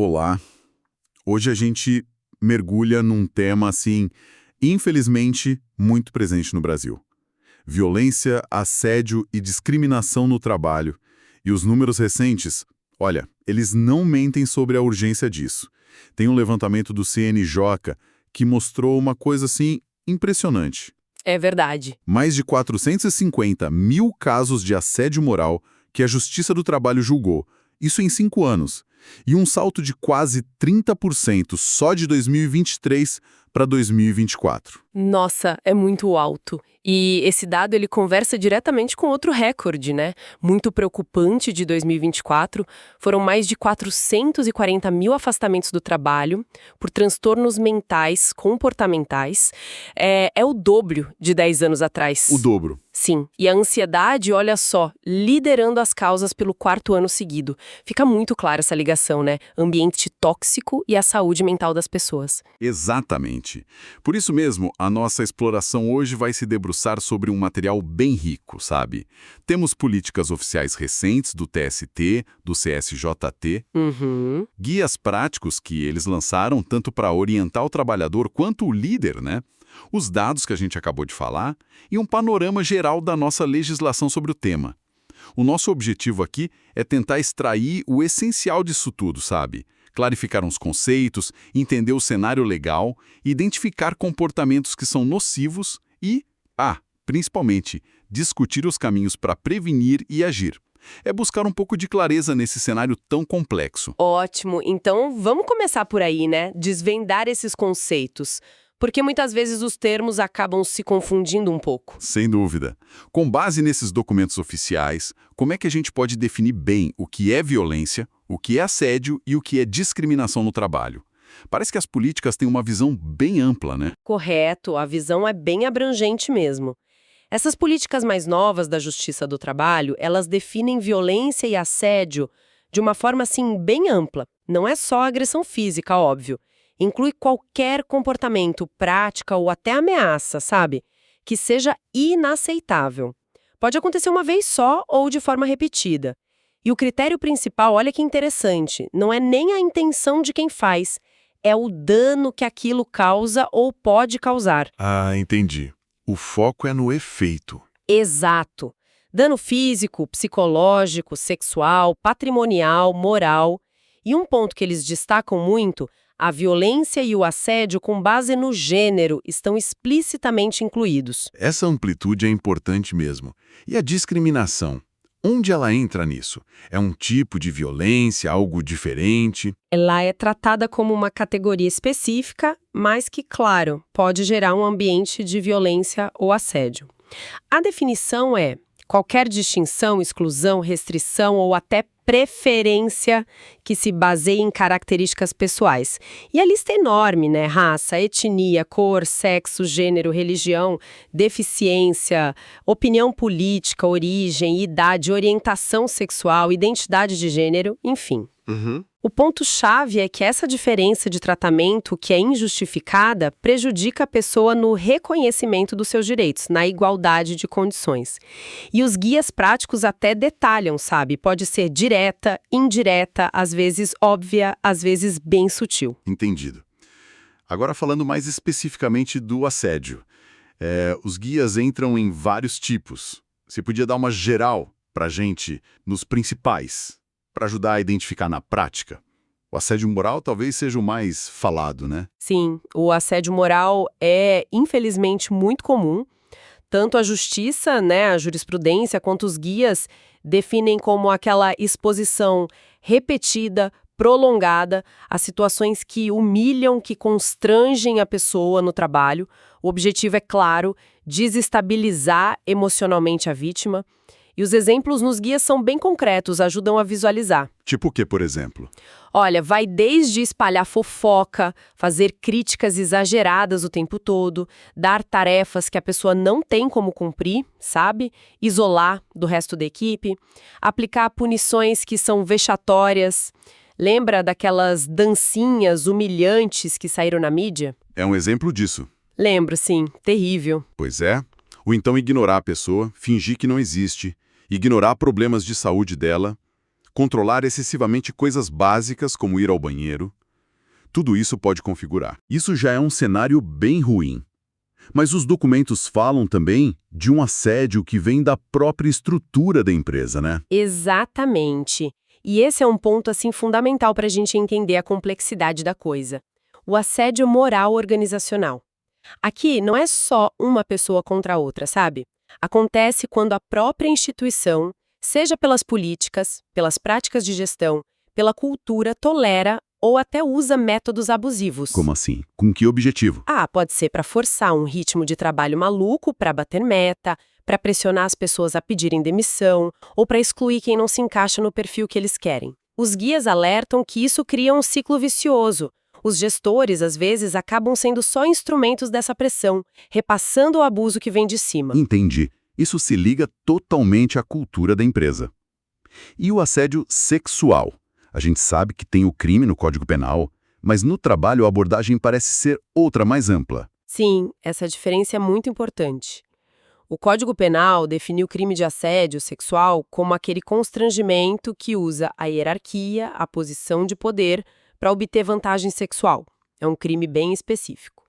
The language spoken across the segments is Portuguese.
Olá, hoje a gente mergulha num tema, assim, infelizmente, muito presente no Brasil. Violência, assédio e discriminação no trabalho. E os números recentes, olha, eles não mentem sobre a urgência disso. Tem um levantamento do CNJ que mostrou uma coisa, assim, impressionante. É verdade. Mais de 450 mil casos de assédio moral que a Justiça do Trabalho julgou, isso em 5 anos, e um salto de quase 30% só de 2023 para 2024. Nossa, é muito alto. E esse dado ele conversa diretamente com outro recorde, né? Muito preocupante de 2024. Foram mais de 440 mil afastamentos do trabalho por transtornos mentais, comportamentais. É o dobro de 10 anos atrás. O dobro. Sim, e a ansiedade, olha só, liderando as causas pelo 4º ano seguido. Fica muito clara essa ligação, né? Ambiente tóxico e a saúde mental das pessoas. Exatamente. Por isso mesmo, a nossa exploração hoje vai se debruçar sobre um material bem rico, sabe? Temos políticas oficiais recentes do TST, do CSJT, guias práticos que eles lançaram tanto para orientar o trabalhador quanto o líder, né? Os dados que a gente acabou de falar e um panorama geral da nossa legislação sobre o tema. O nosso objetivo aqui é tentar extrair o essencial disso tudo, sabe? Clarificar uns conceitos, entender o cenário legal, identificar comportamentos que são nocivos e, principalmente, discutir os caminhos para prevenir e agir. É buscar um pouco de clareza nesse cenário tão complexo. Ótimo, então vamos começar por aí, né? Desvendar esses conceitos. Porque muitas vezes os termos acabam se confundindo um pouco. Sem dúvida. Com base nesses documentos oficiais, como é que a gente pode definir bem o que é violência, o que é assédio e o que é discriminação no trabalho? Parece que as políticas têm uma visão bem ampla, né? Correto, a visão é bem abrangente mesmo. Essas políticas mais novas da Justiça do Trabalho, elas definem violência e assédio de uma forma, assim, bem ampla. Não é só agressão física, óbvio. Inclui qualquer comportamento, prática ou até ameaça, sabe? Que seja inaceitável. Pode acontecer uma vez só ou de forma repetida. E o critério principal, olha que interessante, não é nem a intenção de quem faz, é o dano que aquilo causa ou pode causar. Ah, entendi. O foco é no efeito. Exato. Dano físico, psicológico, sexual, patrimonial, moral. E um ponto que eles destacam muito: a violência e o assédio com base no gênero estão explicitamente incluídos. Essa amplitude é importante mesmo. E a discriminação? Onde ela entra nisso? É um tipo de violência, algo diferente? Ela é tratada como uma categoria específica, mas que, claro, pode gerar um ambiente de violência ou assédio. A definição é qualquer distinção, exclusão, restrição ou até preferência que se baseie em características pessoais. E a lista é enorme, né? Raça, etnia, cor, sexo, gênero, religião, deficiência, opinião política, origem, idade, orientação sexual, identidade de gênero, enfim. O ponto-chave é que essa diferença de tratamento, que é injustificada, prejudica a pessoa no reconhecimento dos seus direitos, na igualdade de condições. E os guias práticos até detalham, sabe? Pode ser direta, indireta, às vezes óbvia, às vezes bem sutil. Entendido. Agora falando mais especificamente do assédio. Os guias entram em vários tipos. Você podia dar uma geral pra gente nos principais, para ajudar a identificar na prática? O assédio moral talvez seja o mais falado, né? Sim, o assédio moral é, infelizmente, muito comum. Tanto a justiça, né, a jurisprudência, quanto os guias definem como aquela exposição repetida, prolongada, a situações que humilham, que constrangem a pessoa no trabalho. O objetivo é, claro, desestabilizar emocionalmente a vítima. E os exemplos nos guias são bem concretos, ajudam a visualizar. Tipo o que, por exemplo? Olha, vai desde espalhar fofoca, fazer críticas exageradas o tempo todo, dar tarefas que a pessoa não tem como cumprir, sabe? Isolar do resto da equipe, aplicar punições que são vexatórias. Lembra daquelas dancinhas humilhantes que saíram na mídia? É um exemplo disso. Lembro, sim. Terrível. Pois é. Ou então ignorar a pessoa, fingir que não existe, ignorar problemas de saúde dela. controlar excessivamente coisas básicas como ir ao banheiro. Tudo isso pode configurar. Isso já é um cenário bem ruim. Mas os documentos falam também de um assédio que vem da própria estrutura da empresa, né? Exatamente. E esse é um ponto assim fundamental para a gente entender a complexidade da coisa. O assédio moral organizacional. Aqui não é só uma pessoa contra a outra, sabe? Acontece quando a própria instituição, seja pelas políticas, pelas práticas de gestão, pela cultura, tolera ou até usa métodos abusivos. Como assim? Com que objetivo? Pode ser para forçar um ritmo de trabalho maluco para bater meta, para pressionar as pessoas a pedirem demissão ou para excluir quem não se encaixa no perfil que eles querem. Os guias alertam que isso cria um ciclo vicioso. Os gestores, às vezes, acabam sendo só instrumentos dessa pressão, repassando o abuso que vem de cima. Entendi. Isso se liga totalmente à cultura da empresa. E o assédio sexual? A gente sabe que tem o crime no Código Penal, mas no trabalho a abordagem parece ser outra mais ampla. Sim, essa diferença é muito importante. O Código Penal definiu o crime de assédio sexual como aquele constrangimento que usa a hierarquia, a posição de poder, para obter vantagem sexual. É um crime bem específico.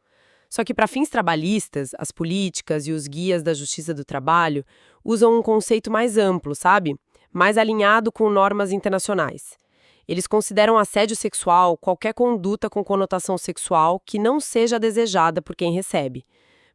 Só que para fins trabalhistas, as políticas e os guias da Justiça do Trabalho usam um conceito mais amplo, sabe? Mais alinhado com normas internacionais. Eles consideram assédio sexual qualquer conduta com conotação sexual que não seja desejada por quem recebe.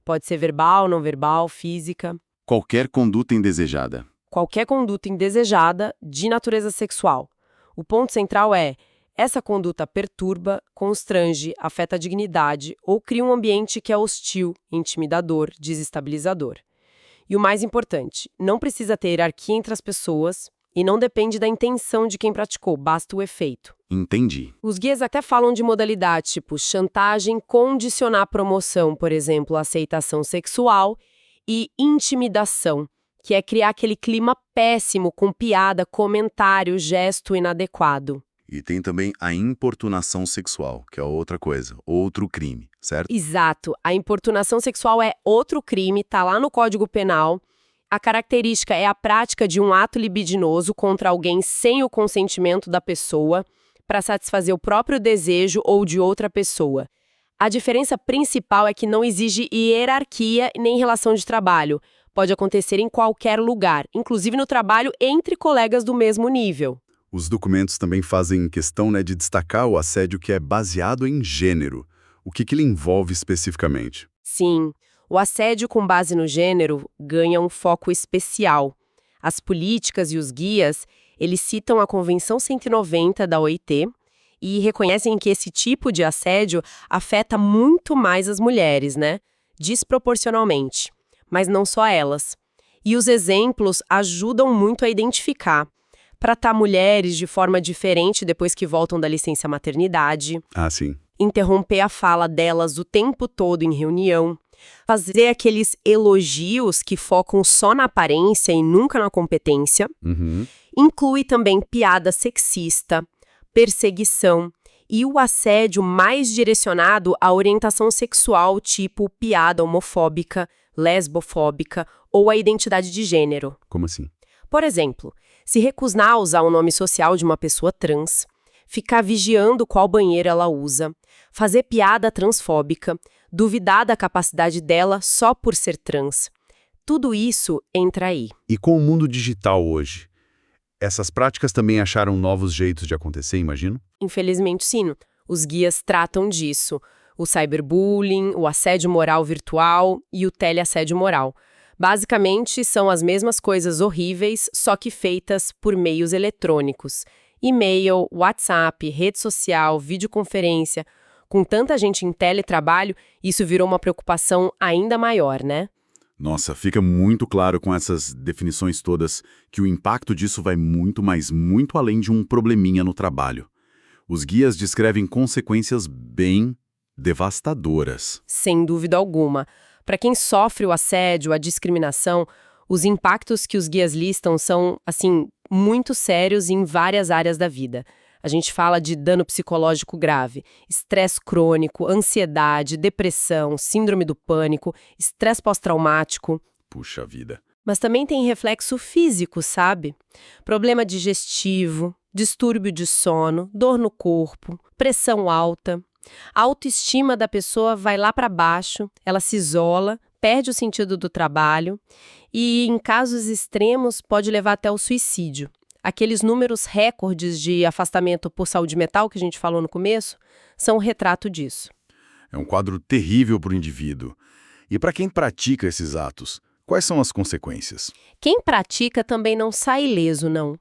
Pode ser verbal, não verbal, física. Qualquer conduta indesejada. Qualquer conduta indesejada de natureza sexual. O ponto central é: essa conduta perturba, constrange, afeta a dignidade ou cria um ambiente que é hostil, intimidador, desestabilizador. E o mais importante, não precisa ter hierarquia entre as pessoas e não depende da intenção de quem praticou, basta o efeito. Entendi. Os guias até falam de modalidade tipo chantagem, condicionar promoção, por exemplo, aceitação sexual, e intimidação, que é criar aquele clima péssimo com piada, comentário, gesto inadequado. E tem também a importunação sexual, que é outra coisa, outro crime, certo? Exato. A importunação sexual é outro crime, tá lá no Código Penal. A característica é a prática de um ato libidinoso contra alguém sem o consentimento da pessoa para satisfazer o próprio desejo ou de outra pessoa. A diferença principal é que não exige hierarquia nem relação de trabalho. Pode acontecer em qualquer lugar, inclusive no trabalho entre colegas do mesmo nível. Os documentos também fazem questão, de destacar o assédio que é baseado em gênero. O que ele envolve especificamente? Sim, o assédio com base no gênero ganha um foco especial. As políticas e os guias, eles citam a Convenção 190 da OIT e reconhecem que esse tipo de assédio afeta muito mais as mulheres, desproporcionalmente. Mas não só elas. E os exemplos ajudam muito a identificar. Tratar mulheres de forma diferente depois que voltam da licença maternidade. Sim. Interromper a fala delas o tempo todo em reunião. Fazer aqueles elogios que focam só na aparência e nunca na competência. Inclui também piada sexista, perseguição e o assédio mais direcionado à orientação sexual, tipo piada homofóbica, lesbofóbica ou a identidade de gênero. Como assim? Por exemplo, se recusar a usar o nome social de uma pessoa trans, ficar vigiando qual banheiro ela usa, fazer piada transfóbica, duvidar da capacidade dela só por ser trans. Tudo isso entra aí. E com o mundo digital hoje, essas práticas também acharam novos jeitos de acontecer, imagino? Infelizmente, sim. Os guias tratam disso. O cyberbullying, o assédio moral virtual e o teleassédio moral. Basicamente, são as mesmas coisas horríveis, só que feitas por meios eletrônicos. E-mail, WhatsApp, rede social, videoconferência. Com tanta gente em teletrabalho, isso virou uma preocupação ainda maior, Nossa, fica muito claro com essas definições todas que o impacto disso vai muito, mas muito além de um probleminha no trabalho. Os guias descrevem consequências bem devastadoras. Sem dúvida alguma. Para quem sofre o assédio, a discriminação, os impactos que os guias listam são, muito sérios em várias áreas da vida. A gente fala de dano psicológico grave, estresse crônico, ansiedade, depressão, síndrome do pânico, estresse pós-traumático. Puxa vida. Mas também tem reflexo físico, sabe? Problema digestivo, distúrbio de sono, dor no corpo, pressão alta. A autoestima da pessoa vai lá para baixo, ela se isola, perde o sentido do trabalho e, em casos extremos, pode levar até o suicídio. Aqueles números recordes de afastamento por saúde mental que a gente falou no começo são um retrato disso. É um quadro terrível para o indivíduo. E para quem pratica esses atos, quais são as consequências? Quem pratica também não sai ileso, não.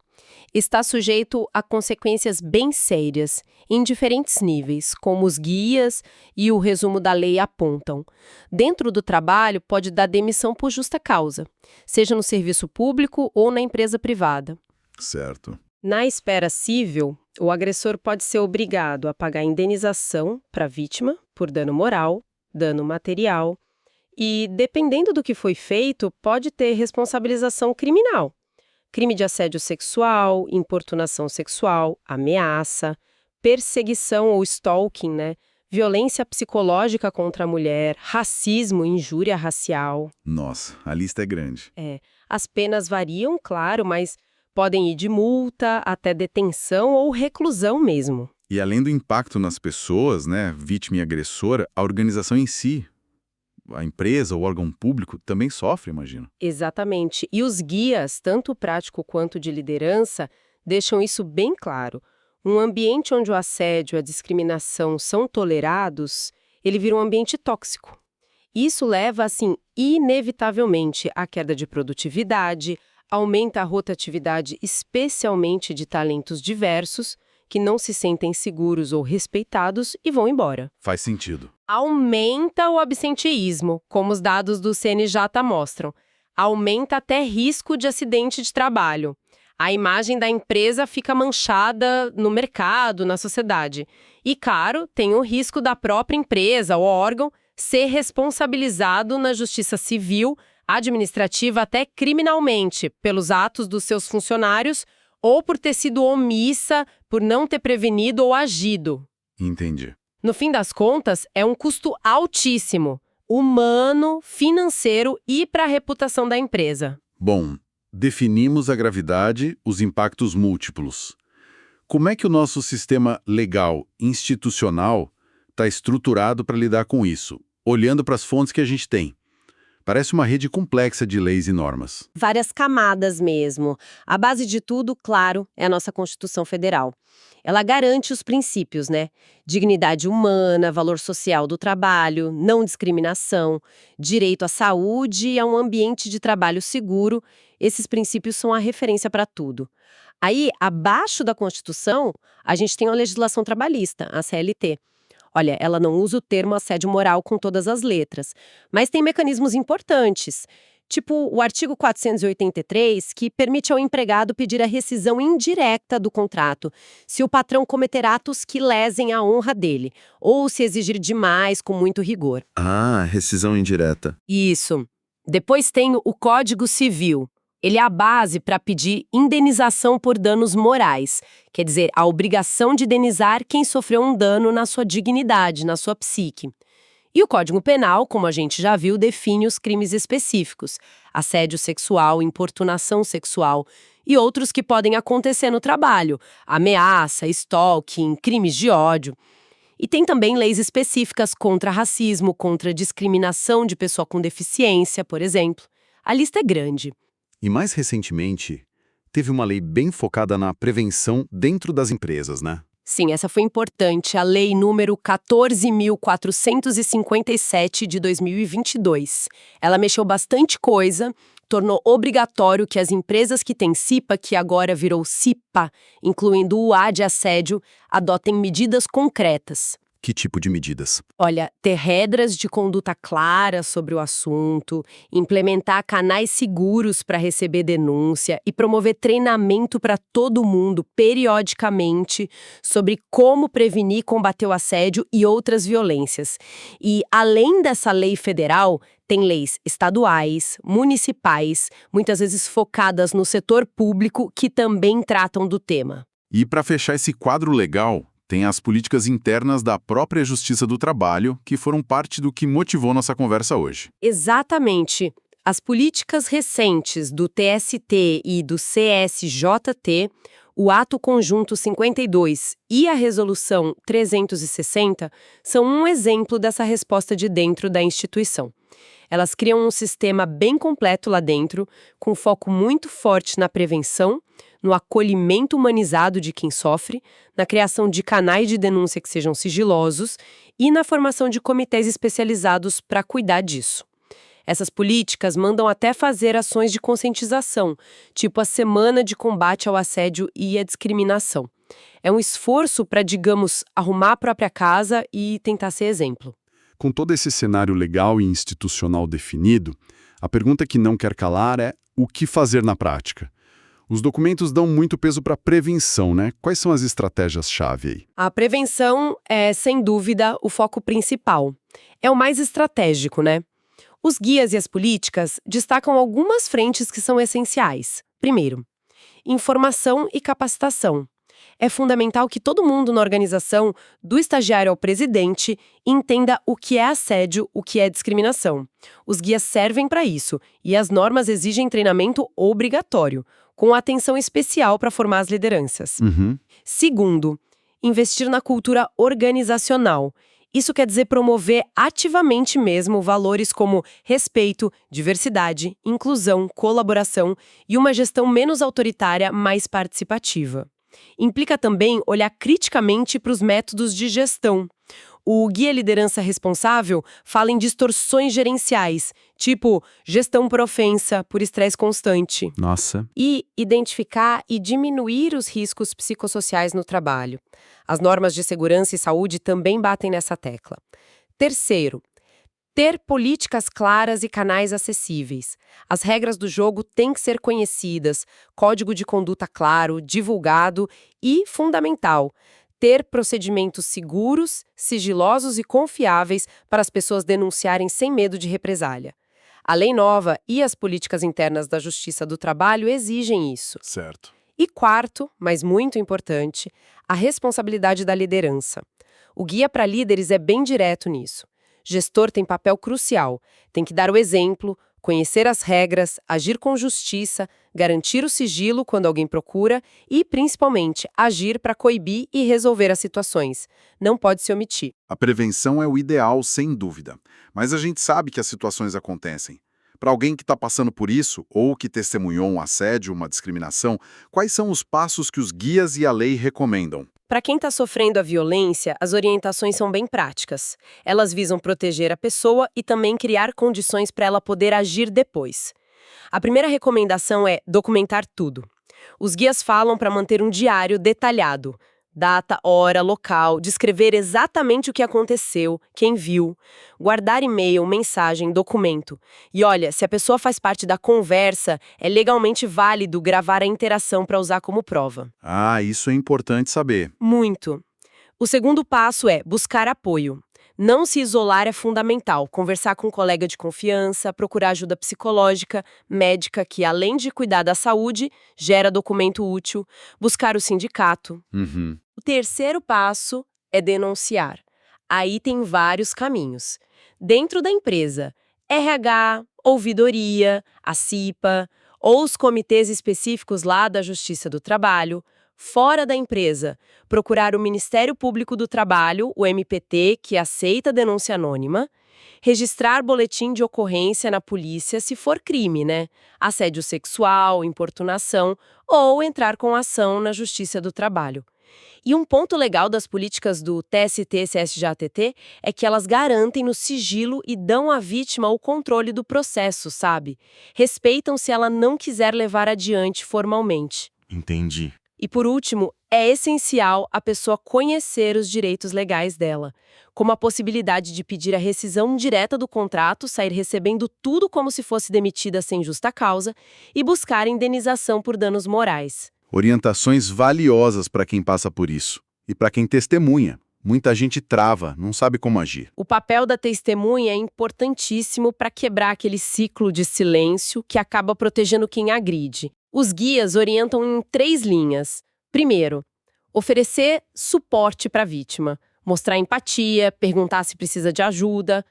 Está sujeito a consequências bem sérias, em diferentes níveis, como os guias e o resumo da lei apontam. Dentro do trabalho, pode dar demissão por justa causa, seja no serviço público ou na empresa privada. Certo. Na esfera civil, o agressor pode ser obrigado a pagar indenização para a vítima por dano moral, dano material e, dependendo do que foi feito, pode ter responsabilização criminal. Crime de assédio sexual, importunação sexual, ameaça, perseguição ou stalking, né? Violência psicológica contra a mulher, racismo, injúria racial. Nossa, a lista é grande. As penas variam, claro, mas podem ir de multa até detenção ou reclusão mesmo. E além do impacto nas pessoas, né, vítima e agressora, a organização em si, a empresa, o órgão público, também sofre, imagino. Exatamente. E os guias, tanto prático quanto de liderança, deixam isso bem claro. Um ambiente onde o assédio e a discriminação são tolerados, ele vira um ambiente tóxico. Isso leva, assim, inevitavelmente à queda de produtividade, aumenta a rotatividade, especialmente de talentos diversos, que não se sentem seguros ou respeitados e vão embora. Faz sentido. Aumenta o absenteísmo, como os dados do CNJ mostram. Aumenta até risco de acidente de trabalho. A imagem da empresa fica manchada no mercado, na sociedade. E, claro, tem o risco da própria empresa ou órgão ser responsabilizado na justiça civil, administrativa, até criminalmente, pelos atos dos seus funcionários ou por ter sido omissa, por não ter prevenido ou agido. Entendi. No fim das contas, é um custo altíssimo, humano, financeiro e para a reputação da empresa. Bom, definimos a gravidade, os impactos múltiplos. Como é que o nosso sistema legal, institucional, está estruturado para lidar com isso, olhando para as fontes que a gente tem? Parece uma rede complexa de leis e normas. Várias camadas mesmo. A base de tudo, claro, é a nossa Constituição Federal. Ela garante os princípios, né? Dignidade humana, valor social do trabalho, não discriminação, direito à saúde e a um ambiente de trabalho seguro. Esses princípios são a referência para tudo. Aí, abaixo da Constituição, a gente tem a legislação trabalhista, a CLT. Olha, ela não usa o termo assédio moral com todas as letras, mas tem mecanismos importantes, tipo o artigo 483, que permite ao empregado pedir a rescisão indireta do contrato, se o patrão cometer atos que lesem a honra dele, ou se exigir demais com muito rigor. Ah, rescisão indireta. Isso. Depois tem o Código Civil. Ele é a base para pedir indenização por danos morais, quer dizer, a obrigação de indenizar quem sofreu um dano na sua dignidade, na sua psique. E o Código Penal, como a gente já viu, define os crimes específicos, assédio sexual, importunação sexual e outros que podem acontecer no trabalho, ameaça, stalking, crimes de ódio. E tem também leis específicas contra racismo, contra discriminação de pessoa com deficiência, por exemplo. A lista é grande. E mais recentemente, teve uma lei bem focada na prevenção dentro das empresas, né? Sim, essa foi importante, a Lei número 14.457 de 2022. Ela mexeu bastante coisa, tornou obrigatório que as empresas que têm CIPA, que agora virou CIPA, incluindo o A de assédio, adotem medidas concretas. Que tipo de medidas? Olha, ter regras de conduta claras sobre o assunto, implementar canais seguros para receber denúncia e promover treinamento para todo mundo, periodicamente, sobre como prevenir e combater o assédio e outras violências. E, além dessa lei federal, tem leis estaduais, municipais, muitas vezes focadas no setor público, que também tratam do tema. E para fechar esse quadro legal, tem as políticas internas da própria Justiça do Trabalho, que foram parte do que motivou nossa conversa hoje. Exatamente. As políticas recentes do TST e do CSJT, o Ato Conjunto 52 e a Resolução 360 são um exemplo dessa resposta de dentro da instituição. Elas criam um sistema bem completo lá dentro, com foco muito forte na prevenção, no acolhimento humanizado de quem sofre, na criação de canais de denúncia que sejam sigilosos e na formação de comitês especializados para cuidar disso. Essas políticas mandam até fazer ações de conscientização, tipo a Semana de Combate ao Assédio e à Discriminação. É um esforço para, digamos, arrumar a própria casa e tentar ser exemplo. Com todo esse cenário legal e institucional definido, a pergunta que não quer calar é o que fazer na prática? Os documentos dão muito peso para a prevenção, né? Quais são as estratégias-chave aí? A prevenção é, sem dúvida, o foco principal. É o mais estratégico, né? Os guias e as políticas destacam algumas frentes que são essenciais. Primeiro, informação e capacitação. É fundamental que todo mundo na organização, do estagiário ao presidente, entenda o que é assédio, o que é discriminação. Os guias servem para isso e as normas exigem treinamento obrigatório, com atenção especial para formar as lideranças. Segundo, investir na cultura organizacional. Isso quer dizer promover ativamente mesmo valores como respeito, diversidade, inclusão, colaboração e uma gestão menos autoritária, mais participativa. Implica também olhar criticamente para os métodos de gestão. O Guia Liderança Responsável fala em distorções gerenciais, tipo gestão por ofensa, por estresse constante. Nossa. E identificar e diminuir os riscos psicossociais no trabalho. As normas de segurança e saúde também batem nessa tecla. Terceiro, ter políticas claras e canais acessíveis. As regras do jogo têm que ser conhecidas, código de conduta claro, divulgado e, fundamental, ter procedimentos seguros, sigilosos e confiáveis para as pessoas denunciarem sem medo de represália. A lei nova e as políticas internas da Justiça do Trabalho exigem isso. Certo. E quarto, mas muito importante, a responsabilidade da liderança. O guia para líderes é bem direto nisso. Gestor tem papel crucial, tem que dar o exemplo, conhecer as regras, agir com justiça, garantir o sigilo quando alguém procura e, principalmente, agir para coibir e resolver as situações. Não pode se omitir. A prevenção é o ideal, sem dúvida. Mas a gente sabe que as situações acontecem. Para alguém que está passando por isso, ou que testemunhou um assédio, uma discriminação, quais são os passos que os guias e a lei recomendam? Para quem está sofrendo a violência, as orientações são bem práticas. Elas visam proteger a pessoa e também criar condições para ela poder agir depois. A primeira recomendação é documentar tudo. Os guias falam para manter um diário detalhado. Data, hora, local, descrever exatamente o que aconteceu, quem viu, guardar e-mail, mensagem, documento. E olha, se a pessoa faz parte da conversa, é legalmente válido gravar a interação para usar como prova. Ah, isso é importante saber. Muito. O segundo passo é buscar apoio. Não se isolar é fundamental. Conversar com um colega de confiança, procurar ajuda psicológica, médica, que além de cuidar da saúde, gera documento útil, buscar o sindicato. O terceiro passo é denunciar. Aí tem vários caminhos. Dentro da empresa, RH, ouvidoria, a CIPA, ou os comitês específicos lá da Justiça do Trabalho. Fora da empresa, procurar o Ministério Público do Trabalho, o MPT, que aceita denúncia anônima, registrar boletim de ocorrência na polícia se for crime, né? Assédio sexual, importunação, ou entrar com ação na Justiça do Trabalho. E um ponto legal das políticas do TST e CSJT é que elas garantem no sigilo e dão à vítima o controle do processo, sabe? Respeitam se ela não quiser levar adiante formalmente. Entendi. E por último, é essencial a pessoa conhecer os direitos legais dela, como a possibilidade de pedir a rescisão direta do contrato, sair recebendo tudo como se fosse demitida sem justa causa e buscar indenização por danos morais. Orientações valiosas para quem passa por isso. E para quem testemunha. Muita gente trava, não sabe como agir. O papel da testemunha é importantíssimo para quebrar aquele ciclo de silêncio que acaba protegendo quem agride. Os guias orientam em 3 linhas. Primeiro, oferecer suporte para a vítima. Mostrar empatia, perguntar se precisa de ajuda.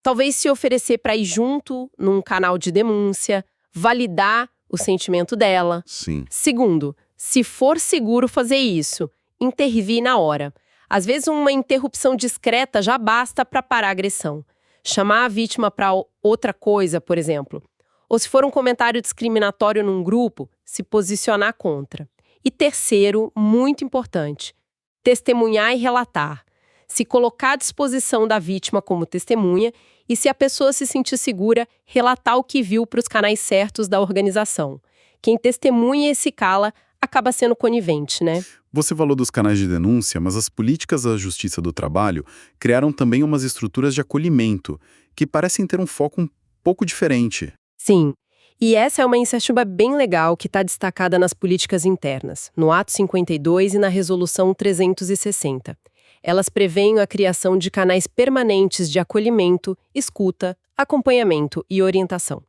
Talvez se oferecer para ir junto num canal de denúncia, validar o sentimento dela. Sim. Segundo, se for seguro fazer isso, intervir na hora. Às vezes uma interrupção discreta já basta para parar a agressão. Chamar a vítima para outra coisa, por exemplo. Ou se for um comentário discriminatório num grupo, se posicionar contra. E terceiro, muito importante, testemunhar e relatar. Se colocar à disposição da vítima como testemunha e, se a pessoa se sentir segura, relatar o que viu para os canais certos da organização. Quem testemunha e se cala acaba sendo conivente, né? Você falou dos canais de denúncia, mas as políticas da Justiça do Trabalho criaram também umas estruturas de acolhimento, que parecem ter um foco um pouco diferente. Sim. E essa é uma iniciativa bem legal que está destacada nas políticas internas, no Ato 52 e na Resolução 360. Elas prevêem a criação de canais permanentes de acolhimento, escuta, acompanhamento e orientação.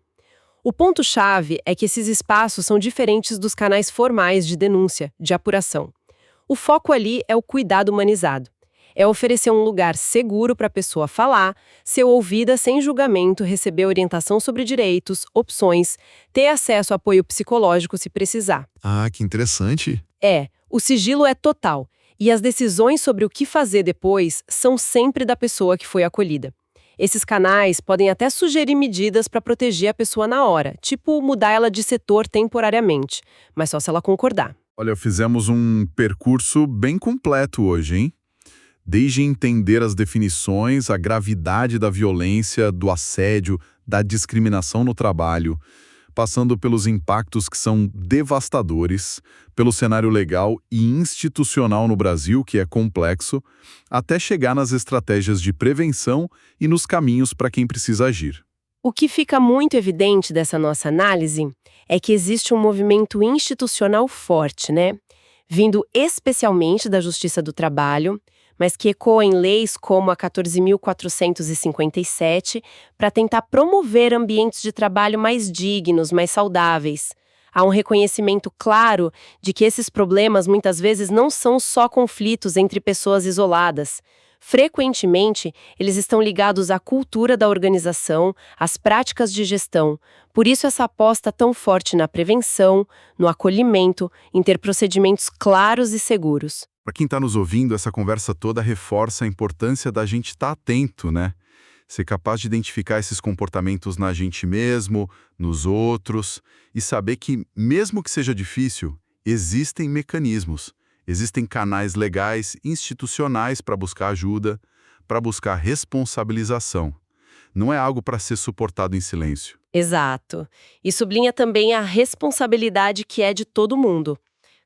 O ponto-chave é que esses espaços são diferentes dos canais formais de denúncia, de apuração. O foco ali é o cuidado humanizado. É oferecer um lugar seguro para a pessoa falar, ser ouvida sem julgamento, receber orientação sobre direitos, opções, ter acesso a apoio psicológico se precisar. Ah, que interessante. O sigilo é total. E as decisões sobre o que fazer depois são sempre da pessoa que foi acolhida. Esses canais podem até sugerir medidas para proteger a pessoa na hora, tipo mudar ela de setor temporariamente, mas só se ela concordar. Olha, fizemos um percurso bem completo hoje, hein? Desde entender as definições, a gravidade da violência, do assédio, da discriminação no trabalho, passando pelos impactos que são devastadores, pelo cenário legal e institucional no Brasil, que é complexo, até chegar nas estratégias de prevenção e nos caminhos para quem precisa agir. O que fica muito evidente dessa nossa análise é que existe um movimento institucional forte, né? Vindo especialmente da Justiça do Trabalho, mas que ecoa em leis como a 14.457 para tentar promover ambientes de trabalho mais dignos, mais saudáveis. Há um reconhecimento claro de que esses problemas muitas vezes não são só conflitos entre pessoas isoladas. Frequentemente, eles estão ligados à cultura da organização, às práticas de gestão. Por isso essa aposta tão forte na prevenção, no acolhimento, em ter procedimentos claros e seguros. Para quem está nos ouvindo, essa conversa toda reforça a importância da gente estar atento, né? Ser capaz de identificar esses comportamentos na gente mesmo, nos outros, e saber que, mesmo que seja difícil, existem mecanismos, existem canais legais, institucionais para buscar ajuda, para buscar responsabilização. Não é algo para ser suportado em silêncio. Exato. E sublinha também a responsabilidade que é de todo mundo.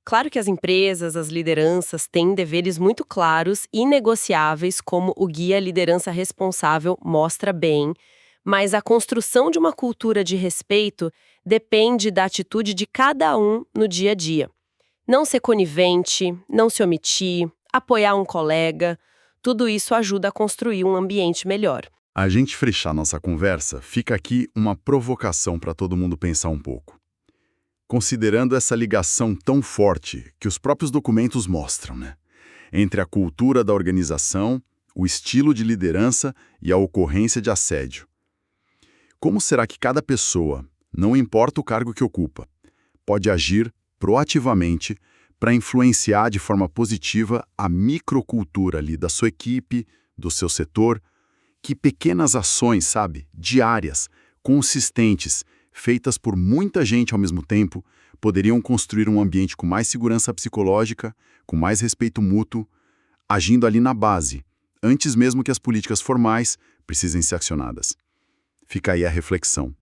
Claro que as empresas, as lideranças têm deveres muito claros e inegociáveis, como o Guia Liderança Responsável mostra bem, mas a construção de uma cultura de respeito depende da atitude de cada um no dia a dia. Não ser conivente, não se omitir, apoiar um colega, tudo isso ajuda a construir um ambiente melhor. A gente fechar nossa conversa, fica aqui uma provocação para todo mundo pensar um pouco. Considerando essa ligação tão forte que os próprios documentos mostram, né? Entre a cultura da organização, o estilo de liderança e a ocorrência de assédio. Como será que cada pessoa, não importa o cargo que ocupa, pode agir proativamente para influenciar de forma positiva a microcultura ali da sua equipe, do seu setor? Que pequenas ações, sabe, diárias, consistentes, feitas por muita gente ao mesmo tempo, poderiam construir um ambiente com mais segurança psicológica, com mais respeito mútuo, agindo ali na base, antes mesmo que as políticas formais precisem ser acionadas. Fica aí a reflexão.